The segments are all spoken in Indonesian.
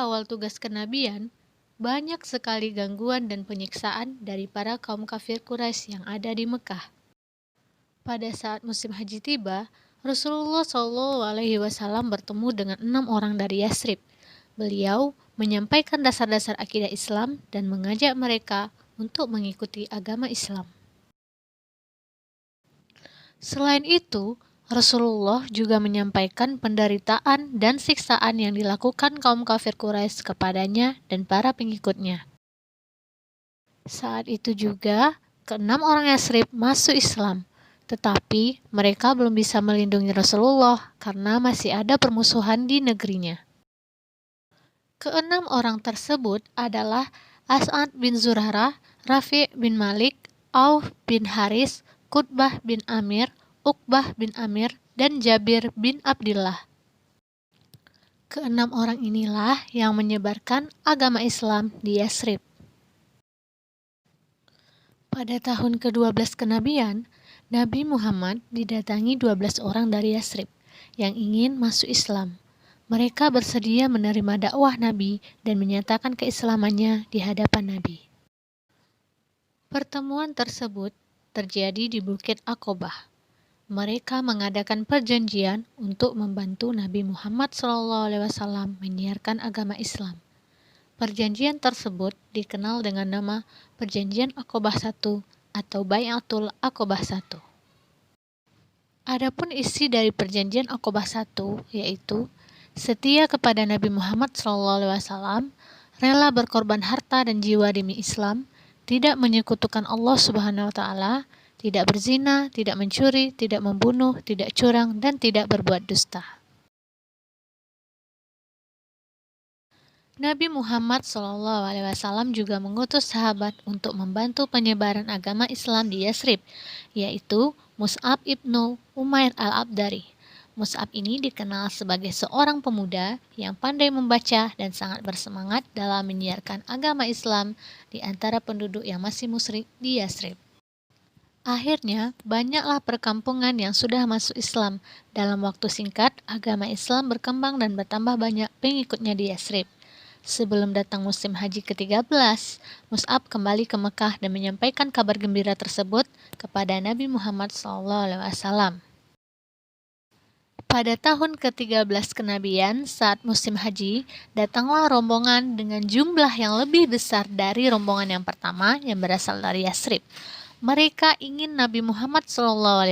awal tugas kenabian, banyak sekali gangguan dan penyiksaan dari para kaum kafir Quraisy yang ada di Mekah. Pada saat musim haji tiba, Rasulullah SAW bertemu dengan 6 orang dari Yasrib. Beliau menyampaikan dasar-dasar akidah Islam dan mengajak mereka untuk mengikuti agama Islam. Selain itu, Rasulullah juga menyampaikan penderitaan dan siksaan yang dilakukan kaum kafir Quraisy kepadanya dan para pengikutnya. Saat itu juga, ke-6 orang Yasrib masuk Islam, tetapi mereka belum bisa melindungi Rasulullah karena masih ada permusuhan di negerinya. Ke-6 orang tersebut adalah As'ad bin Zurarah, Rafi' bin Malik, Auf bin Haris, Qutbah bin Amir, Uqbah bin Amir, dan Jabir bin Abdillah. Ke-6 orang inilah yang menyebarkan agama Islam di Yasrib. Pada tahun ke-12 kenabian, Nabi Muhammad didatangi 12 orang dari Yasrib yang ingin masuk Islam. Mereka bersedia menerima dakwah Nabi dan menyatakan keislamannya di hadapan Nabi. Pertemuan tersebut terjadi di Bukit Aqobah. Mereka mengadakan perjanjian untuk membantu Nabi Muhammad SAW menyiarkan agama Islam. Perjanjian tersebut dikenal dengan nama Perjanjian Aqobah I atau Bai'atul Aqobah I. Adapun isi dari Perjanjian Aqobah I yaitu setia kepada Nabi Muhammad SAW, rela berkorban harta dan jiwa demi Islam, tidak menyekutukan Allah Subhanahu wa Ta'ala, tidak berzina, tidak mencuri, tidak membunuh, tidak curang, dan tidak berbuat dusta. Nabi Muhammad SAW juga mengutus sahabat untuk membantu penyebaran agama Islam di Yasrib, yaitu Mus'ab ibnu Umair al-Abdari. Mus'ab ini dikenal sebagai seorang pemuda yang pandai membaca dan sangat bersemangat dalam menyiarkan agama Islam di antara penduduk yang masih musyrik di Yasrib. Akhirnya, banyaklah perkampungan yang sudah masuk Islam. Dalam waktu singkat, agama Islam berkembang dan bertambah banyak pengikutnya di Yasrib. Sebelum datang musim haji ke-13, Mus'ab kembali ke Mekah dan menyampaikan kabar gembira tersebut kepada Nabi Muhammad SAW. Pada tahun ke-13 kenabian, saat musim haji, datanglah rombongan dengan jumlah yang lebih besar dari rombongan yang pertama yang berasal dari Yasrib. Mereka ingin Nabi Muhammad SAW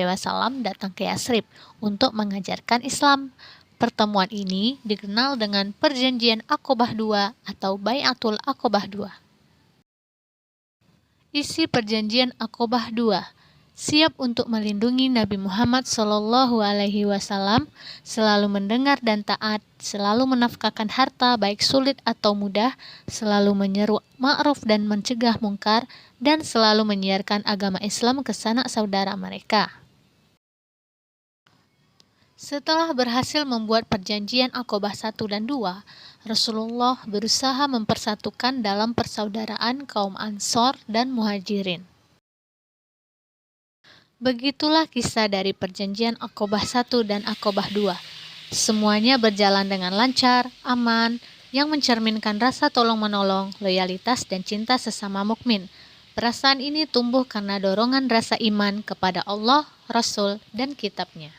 datang ke Yasrib untuk mengajarkan Islam. Pertemuan ini dikenal dengan Perjanjian Aqobah II atau Bai'atul Aqobah II. Isi Perjanjian Aqobah II: siap untuk melindungi Nabi Muhammad SAW, selalu mendengar dan taat, selalu menafkahkan harta baik sulit atau mudah, selalu menyeru ma'ruf dan mencegah mungkar, dan selalu menyiarkan agama Islam ke sanak saudara mereka. Setelah berhasil membuat perjanjian Aqobah 1 dan 2, Rasulullah berusaha mempersatukan dalam persaudaraan kaum Ansor dan Muhajirin. Begitulah kisah dari perjanjian Aqobah 1 dan Aqobah 2. Semuanya berjalan dengan lancar, aman, yang mencerminkan rasa tolong-menolong, loyalitas, dan cinta sesama mukmin. Perasaan ini tumbuh karena dorongan rasa iman kepada Allah, Rasul, dan kitabnya.